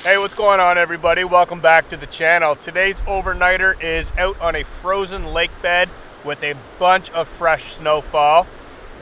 Hey, what's going on, everybody? Welcome back to the channel. Today's overnighter is out on a frozen lake bed with a bunch of fresh snowfall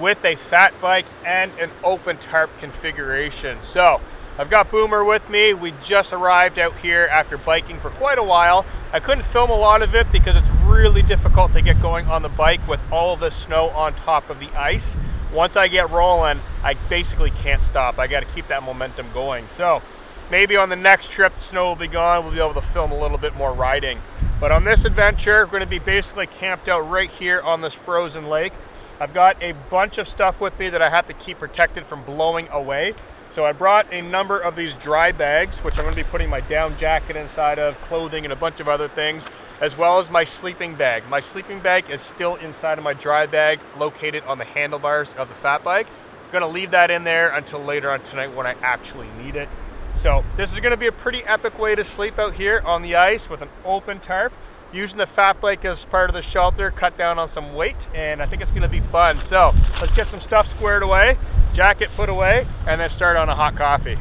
with a fat bike and an open tarp configuration. So I've got Boomer with me. We just arrived out here after biking for quite a while. I couldn't film a lot of it because it's really difficult to get going on the bike with all of the snow on top of the ice. Once I get rolling, I basically can't stop. I got to keep that momentum going. So maybe on the next trip, the snow will be gone. We'll be able to film a little bit more riding. But on this adventure, we're going to be basically camped out right here on this frozen lake. I've got a bunch of stuff with me that I have to keep protected from blowing away. So I brought a number of these dry bags, which I'm going to be putting my down jacket inside of, clothing, and a bunch of other things, as well as my sleeping bag. My sleeping bag is still inside of my dry bag, located on the handlebars of the fat bike. I'm going to leave that in there until later on tonight when I actually need it. So this is going to be a pretty epic way to sleep out here on the ice with an open tarp, using the fat bike as part of the shelter, cut down on some weight, and I think it's going to be fun. So let's get some stuff squared away, jacket put away, and then start on a hot coffee.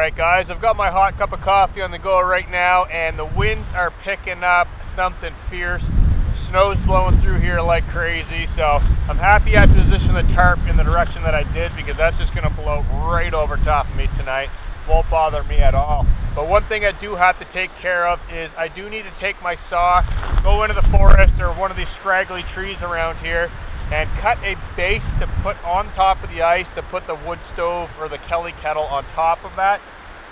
Alright guys, I've got my hot cup of coffee on the go right now, and the winds are picking up something fierce. Snow's blowing through here like crazy, so I'm happy I positioned the tarp in the direction that I did, because that's just going to blow right over top of me tonight. Won't bother me at all. But one thing I do have to take care of is I do need to take my saw, go into the forest or one of these scraggly trees around here, and cut a base to put on top of the ice to put the wood stove or the Kelly kettle on top of that,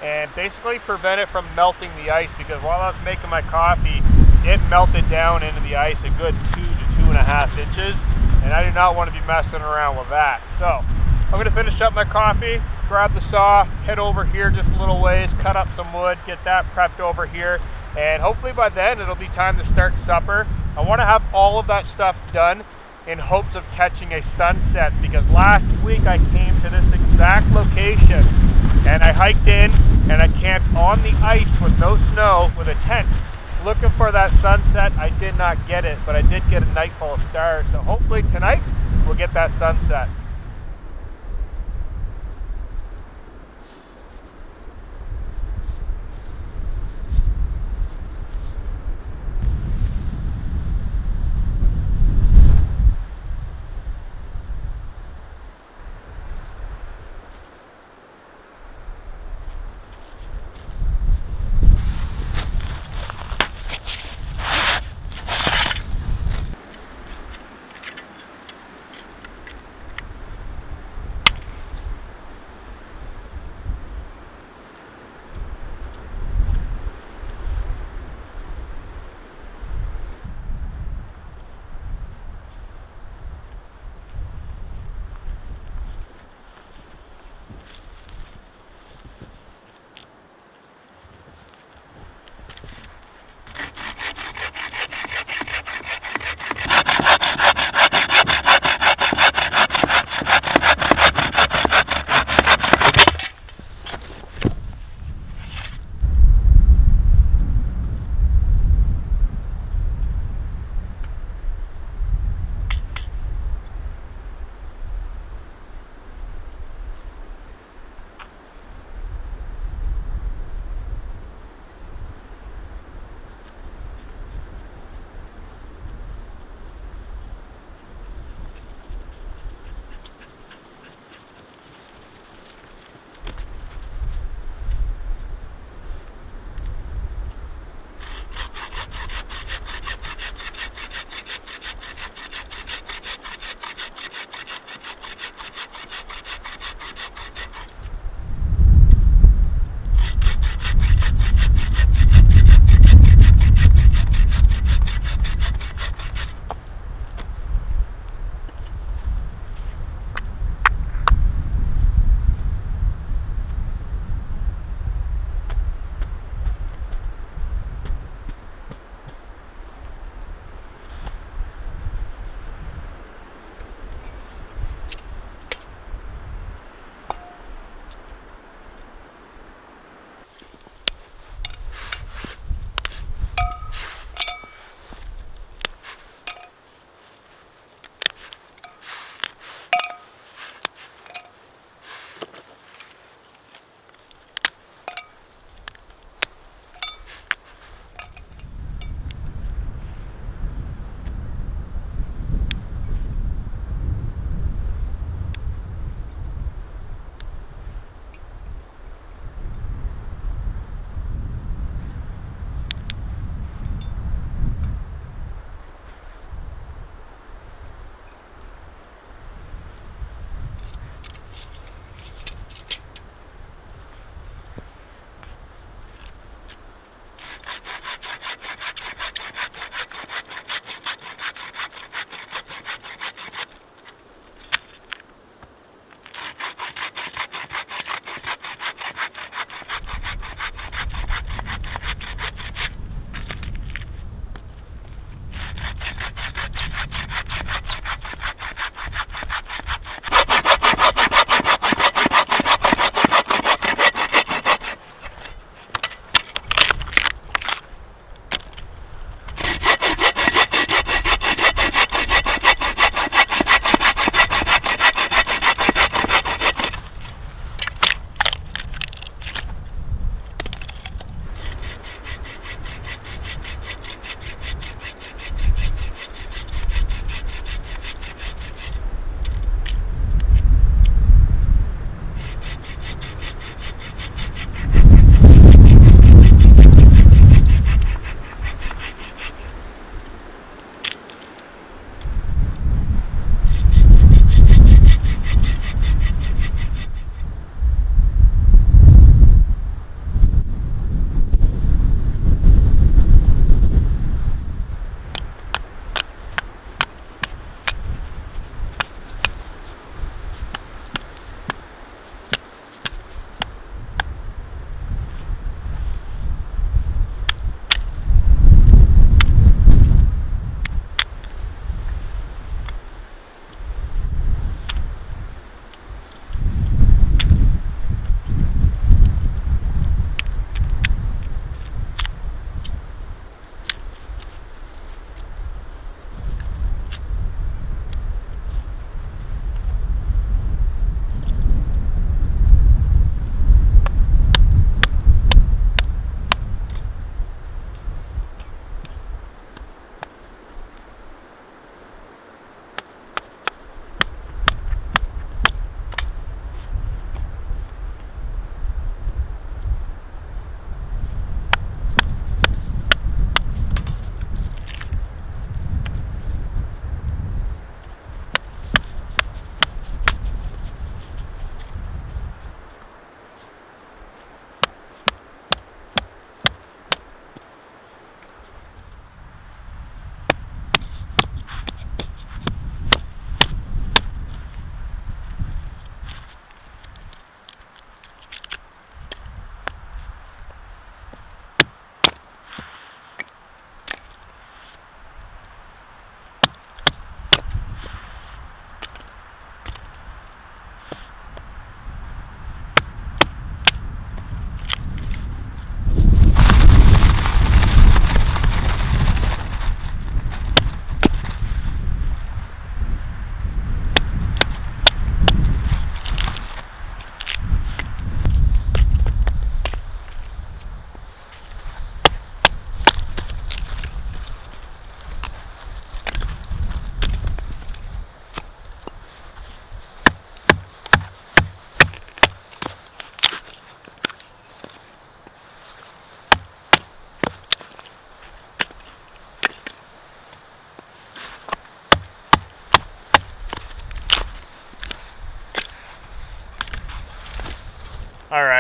and basically prevent it from melting the ice, because while I was making my coffee, it melted down into the ice a good 2 to 2.5 inches, and I do not want to be messing around with that. So I'm going to finish up my coffee, grab the saw, head over here just a little ways, cut up some wood, get that prepped over here, and hopefully by then it'll be time to start supper. I want to have all of that stuff done in hopes of catching a sunset, because last week I came to this exact location and I hiked in and I camped on the ice with no snow with a tent looking for that sunset. I did not get it, but I did get a night full of stars, so hopefully tonight we'll get that sunset.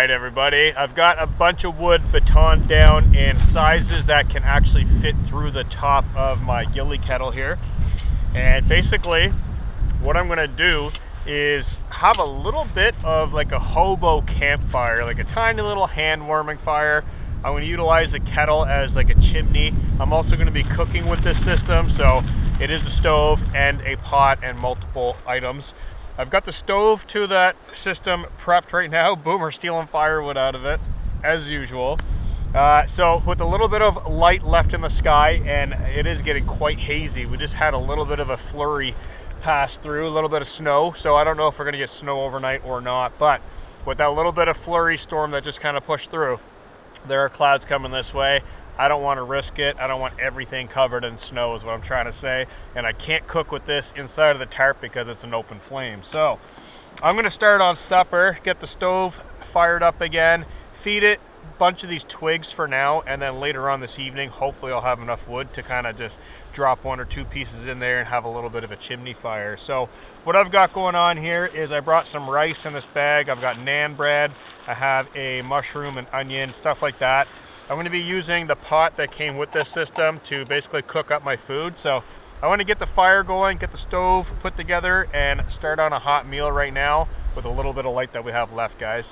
Alright everybody, I've got a bunch of wood batoned down in sizes that can actually fit through the top of my ghillie kettle here. And basically what I'm going to do is have a little bit of like a hobo campfire, like a tiny little hand warming fire. I'm going to utilize the kettle as like a chimney. I'm also going to be cooking with this system, so it is a stove and a pot and multiple items. I've got the stove to that system prepped right now. Boomer stealing firewood out of it, as usual. So with a little bit of light left in the sky, and it is getting quite hazy. We just had a little bit of a flurry pass through, a little bit of snow. So I don't know if we're gonna get snow overnight or not, but with that little bit of flurry storm that just kind of pushed through, there are clouds coming this way. I don't want to risk it. I don't want everything covered in snow is what I'm trying to say. And I can't cook with this inside of the tarp because it's an open flame. So I'm going to start on supper, get the stove fired up again, feed it a bunch of these twigs for now, and then later on this evening, hopefully I'll have enough wood to kind of just drop 1 or 2 pieces in there and have a little bit of a chimney fire. So what I've got going on here is I brought some rice in this bag. I've got naan bread. I have a mushroom and onion, stuff like that. I'm going to be using the pot that came with this system to basically cook up my food. So I want to get the fire going, get the stove put together, and start on a hot meal right now with a little bit of light that we have left, guys.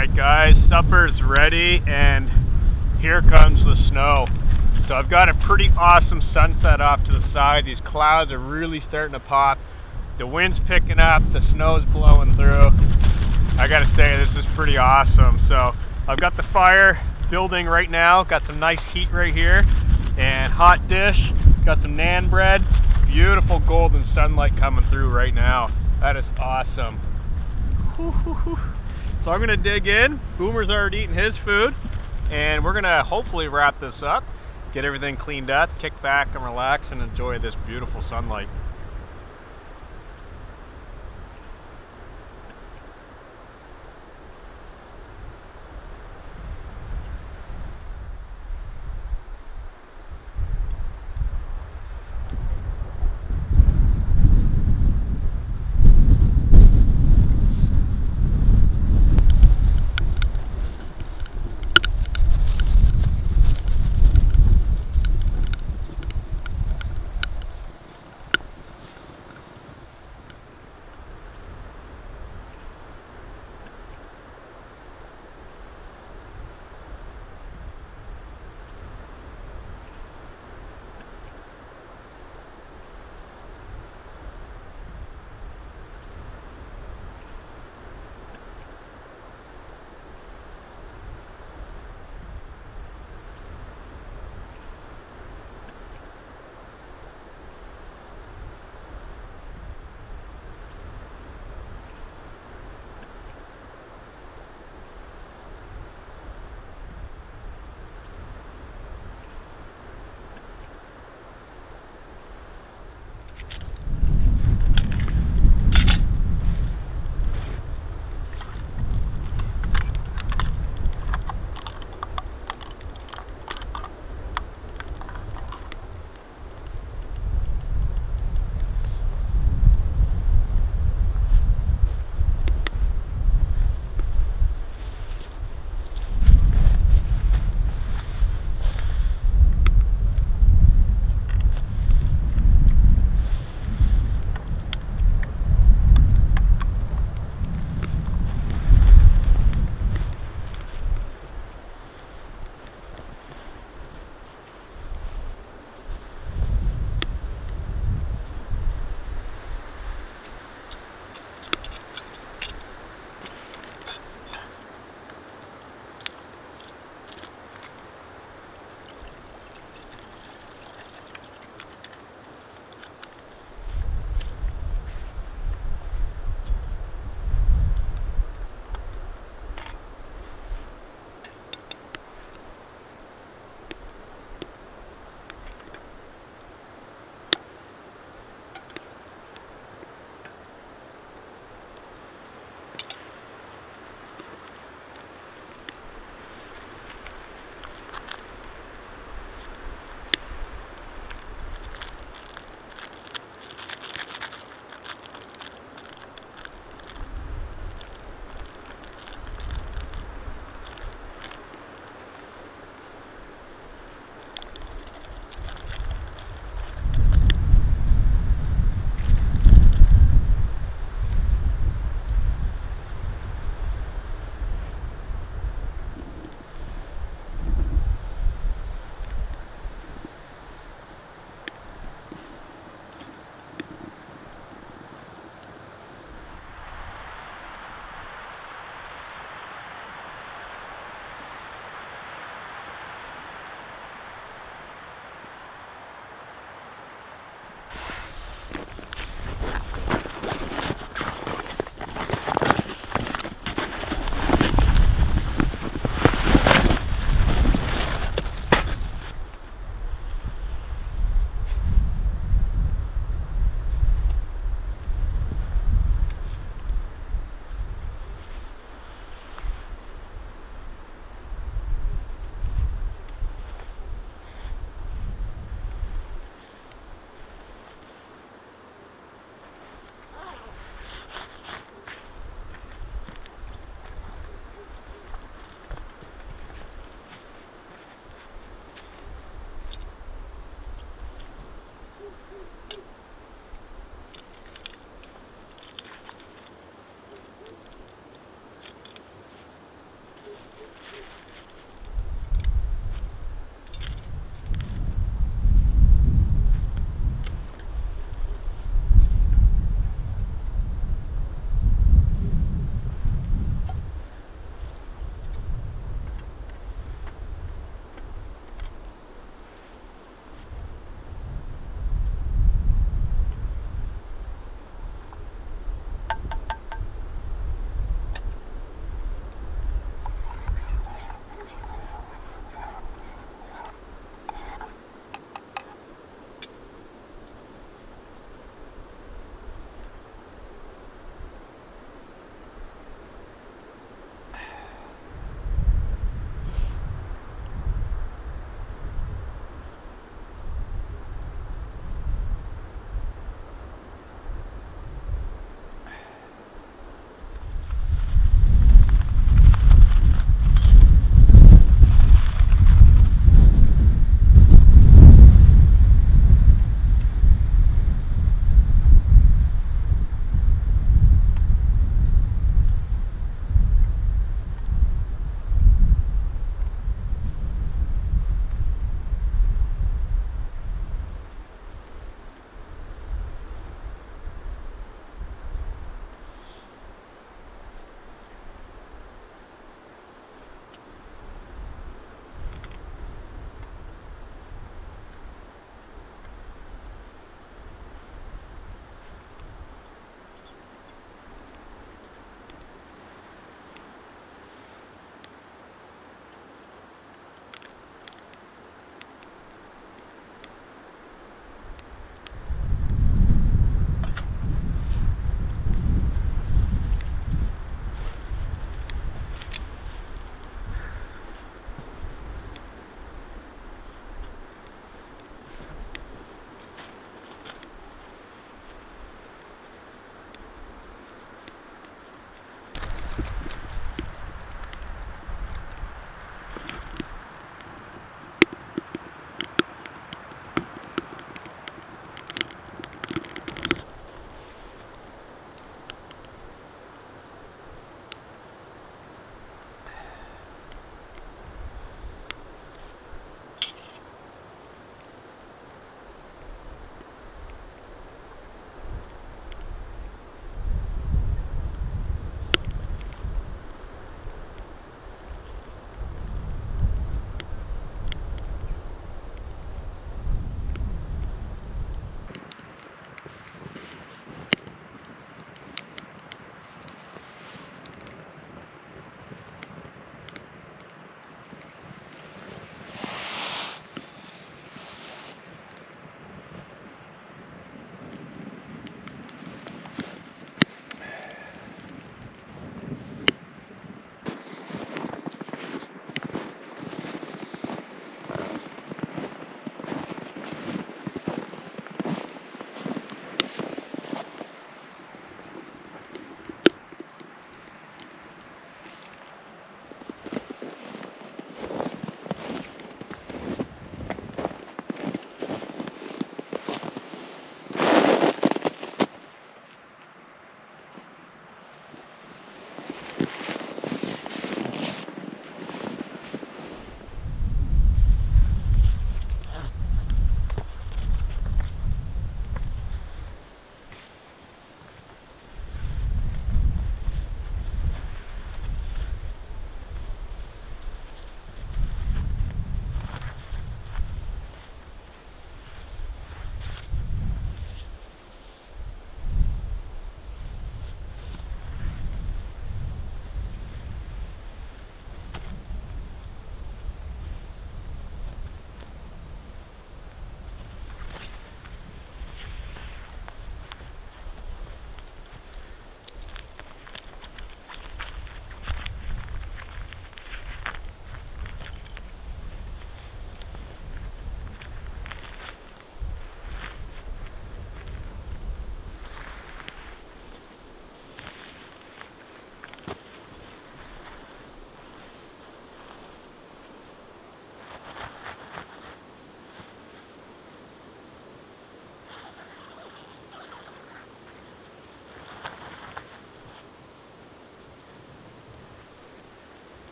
Alright guys, supper's ready and here comes the snow. So I've got a pretty awesome sunset off to the side. These clouds are really starting to pop. The wind's picking up, the snow's blowing through. I gotta say, this is pretty awesome. So I've got the fire building right now, got some nice heat right here, and hot dish, got some naan bread, beautiful golden sunlight coming through right now. That is awesome. So I'm gonna dig in. Boomer's already eating his food, and we're gonna hopefully wrap this up, get everything cleaned up, kick back and relax and enjoy this beautiful sunlight.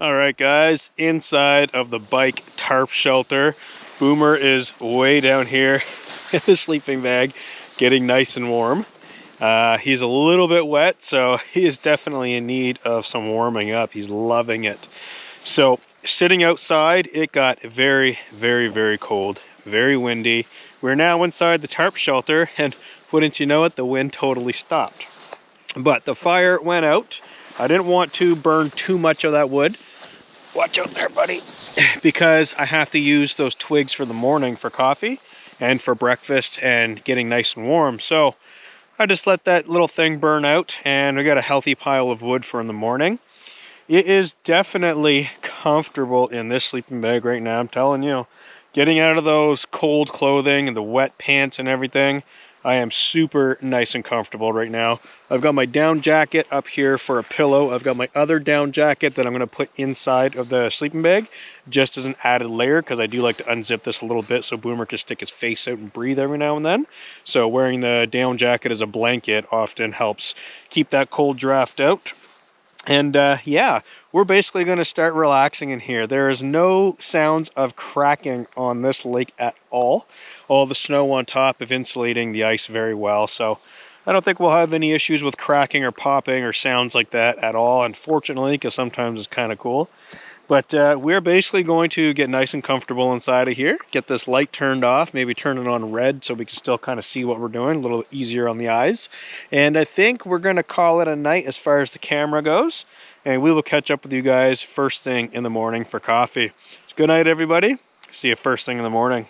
All right, guys, inside of the bike tarp shelter. Boomer is way down here in the sleeping bag, getting nice and warm. He's a little bit wet, so he is definitely in need of some warming up. He's loving it. So sitting outside, it got very, very, very cold, very windy. We're now inside the tarp shelter, and wouldn't you know it, the wind totally stopped. But the fire went out. I didn't want to burn too much of that wood. Watch out there, buddy. Because I have to use those twigs for the morning for coffee and for breakfast and getting nice and warm. So I just let that little thing burn out, and we got a healthy pile of wood for in the morning. It is definitely comfortable in this sleeping bag right now, I'm telling you. Getting out of those cold clothing and the wet pants and everything, I am super nice and comfortable right now. I've got my down jacket up here for a pillow. I've got my other down jacket that I'm gonna put inside of the sleeping bag just as an added layer, because I do like to unzip this a little bit so Boomer can stick his face out and breathe every now and then. So wearing the down jacket as a blanket often helps keep that cold draft out. And yeah, we're basically going to start relaxing in here. There is no sounds of cracking on this lake at all. All the snow on top of insulating the ice very well. So I don't think we'll have any issues with cracking or popping or sounds like that at all, unfortunately, because sometimes it's kind of cool. But we're basically going to get nice and comfortable inside of here, get this light turned off, maybe turn it on red so we can still kind of see what we're doing, a little easier on the eyes. And I think we're going to call it a night as far as the camera goes. And we will catch up with you guys first thing in the morning for coffee. So good night, everybody. See you first thing in the morning.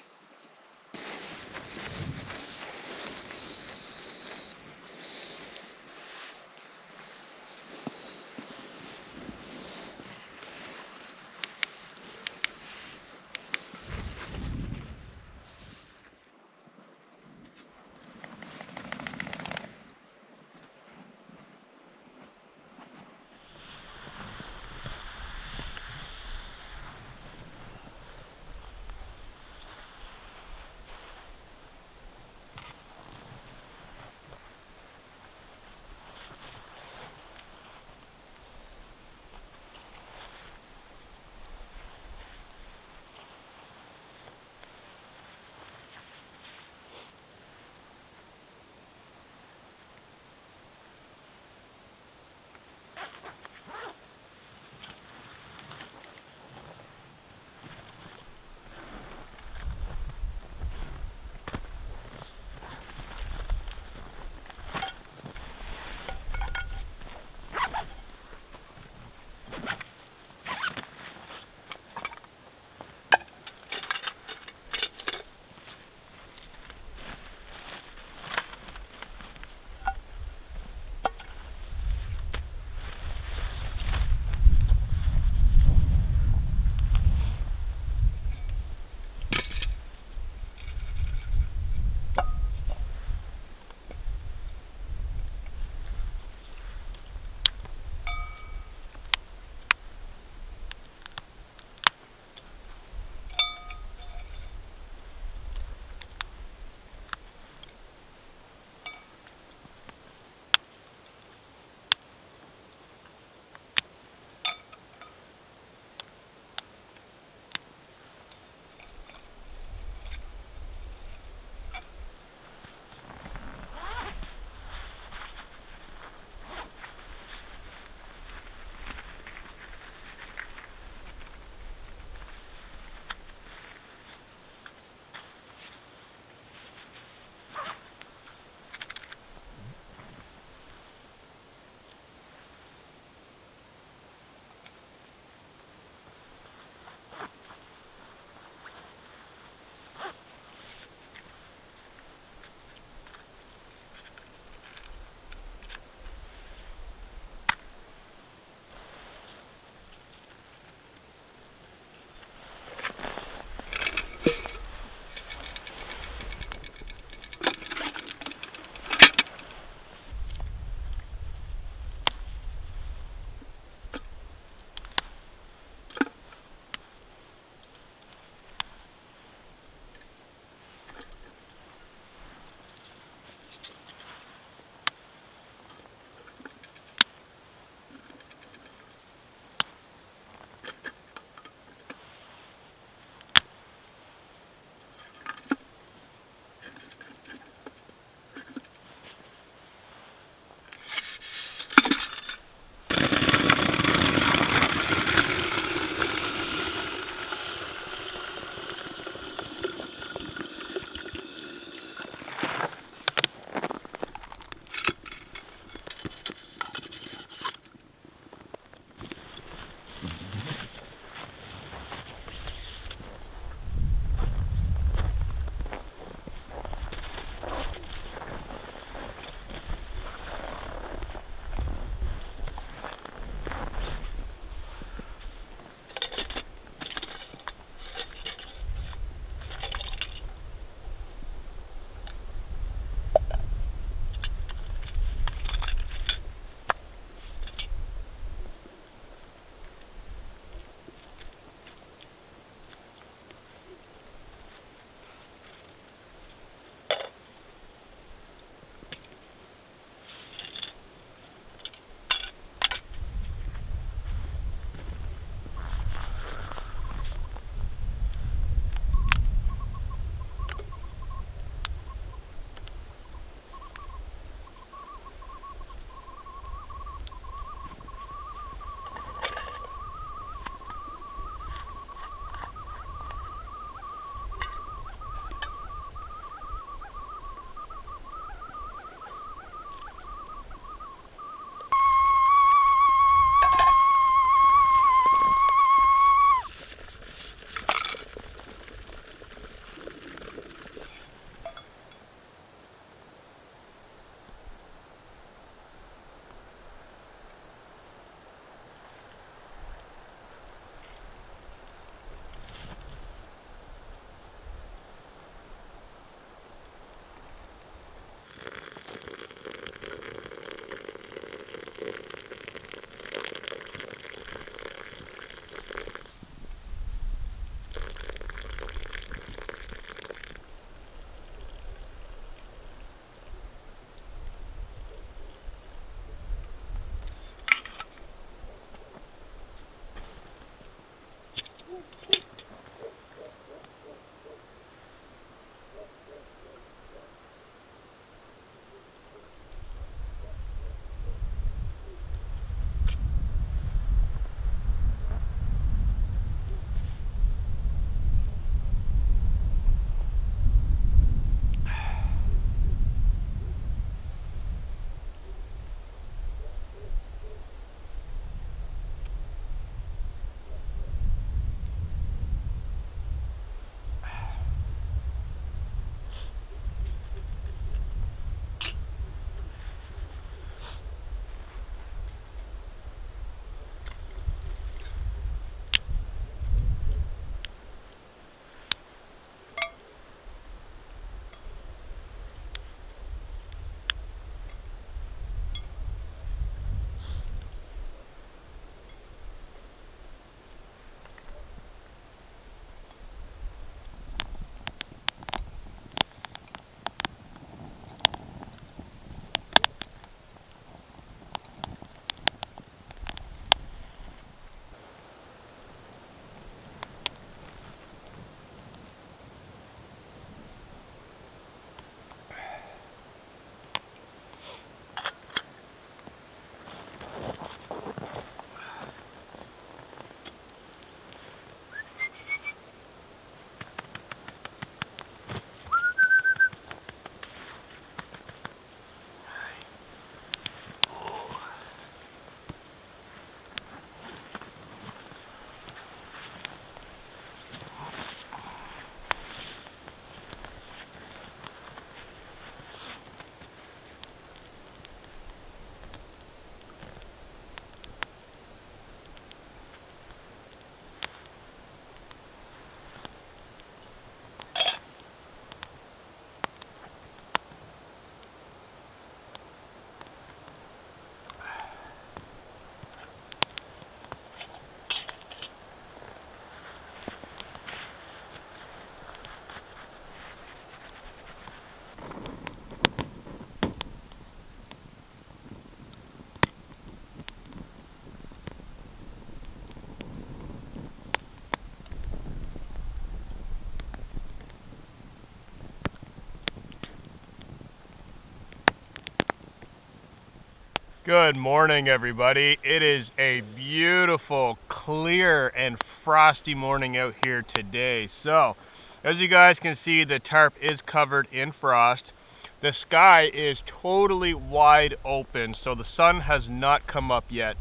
Good morning, everybody. It is a beautiful, clear, and frosty morning out here today. So, as you guys can see, the tarp is covered in frost. The sky is totally wide open, so the sun has not come up yet.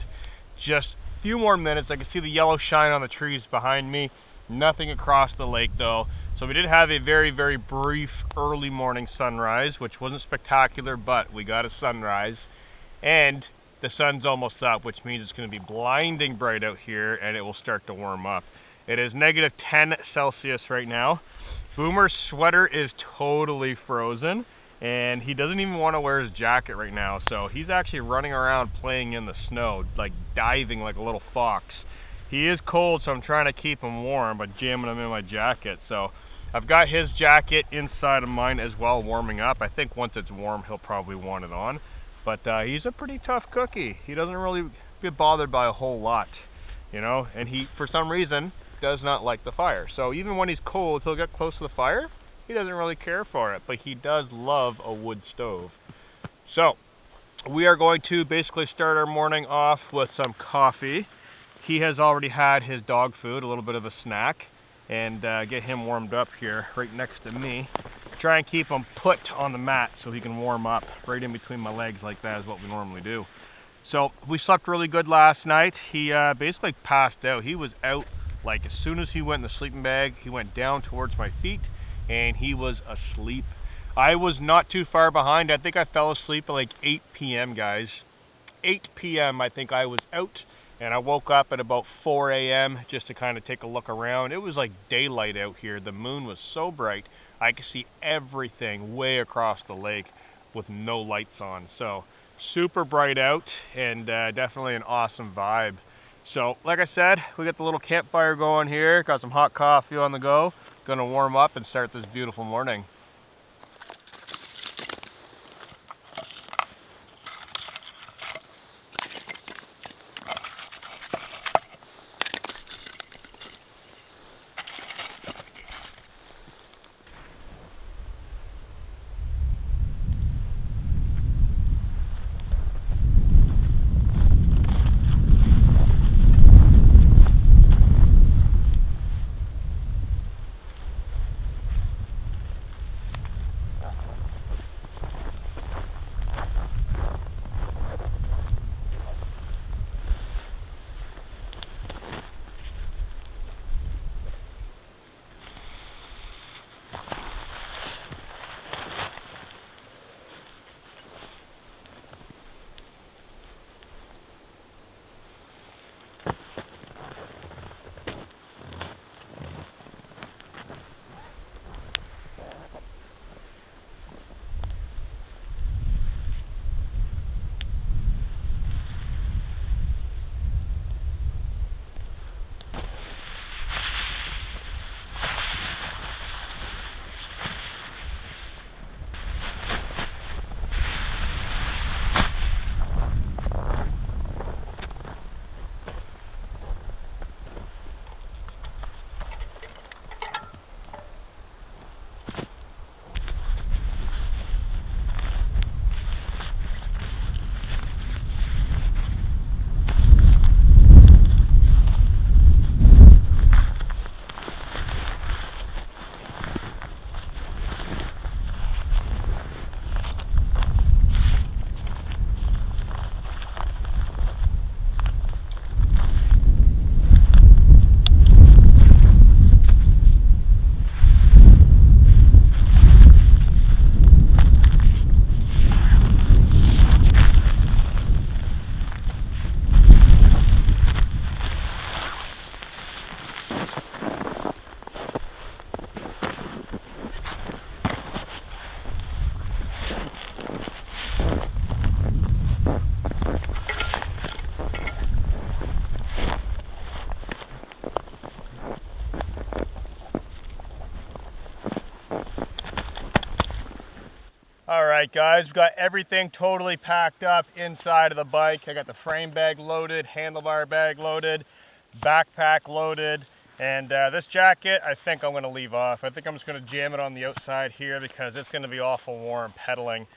Just a few more minutes. I can see the yellow shine on the trees behind me. Nothing across the lake, though. So we did have a very, very brief early morning sunrise, which wasn't spectacular, but we got a sunrise. And the sun's almost up, which means it's going to be blinding bright out here and it will start to warm up. It is negative 10 Celsius right now. Boomer's sweater is totally frozen and he doesn't even want to wear his jacket right now. So he's actually running around playing in the snow, like diving like a little fox. He is cold, so I'm trying to keep him warm by jamming him in my jacket. So I've got his jacket inside of mine as well, warming up. I think once it's warm, he'll probably want it on. But he's a pretty tough cookie. He doesn't really get bothered by a whole lot, you know, and he, for some reason, does not like the fire. So even when he's cold, he'll get close to the fire. He doesn't really care for it, but he does love a wood stove. So we are going to basically start our morning off with some coffee. He has already had his dog food, a little bit of a snack, and get him warmed up here right next to me. Try and keep him put on the mat so he can warm up right in between my legs, like that is what we normally do. So we slept really good last night. He basically passed out. He was out like as soon as he went in the sleeping bag, he went down towards my feet and he was asleep. I was not too far behind. I think I fell asleep at like 8 p.m. guys. 8 p.m. I think I was out, and I woke up at about 4 a.m. just to kind of take a look around. It was like daylight out here. The moon was so bright. I could see everything way across the lake with no lights on. So super bright out and definitely an awesome vibe. So like I said, we got the little campfire going here, got some hot coffee on the go. Gonna warm up and start this beautiful morning. All right, guys, we've got everything totally packed up inside of the bike. I got the frame bag loaded, handlebar bag loaded, backpack loaded, and this jacket I think I'm going to leave off. I think I'm just going to jam it on the outside here because it's going to be awful warm pedaling.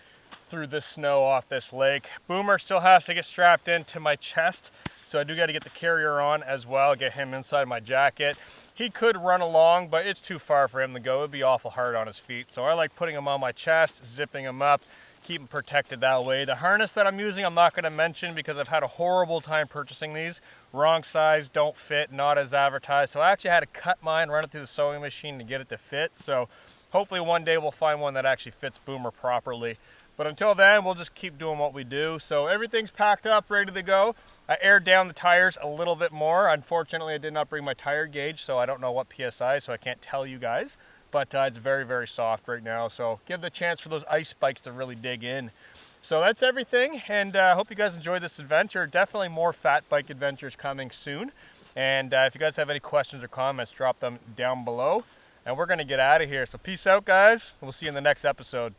through this snow off this lake. Boomer still has to get strapped into my chest, so I do got to get the carrier on as well, get him inside my jacket. He could run along, but it's too far for him to go. It'd be awful hard on his feet. So I like putting him on my chest, zipping him up, keep him protected that way. The harness that I'm using, I'm not going to mention because I've had a horrible time purchasing these. Wrong size, don't fit, not as advertised. So I actually had to cut mine, run it through the sewing machine to get it to fit. So hopefully one day we'll find one that actually fits Boomer properly. But until then, we'll just keep doing what we do. So everything's packed up, ready to go. I aired down the tires a little bit more. Unfortunately, I did not bring my tire gauge, so I don't know what PSI, so I can't tell you guys. But it's very, very soft right now. So give the chance for those ice spikes to really dig in. So that's everything, and I hope you guys enjoyed this adventure. Definitely more fat bike adventures coming soon. And if you guys have any questions or comments, drop them down below. And we're going to get out of here. So peace out, guys. We'll see you in the next episode.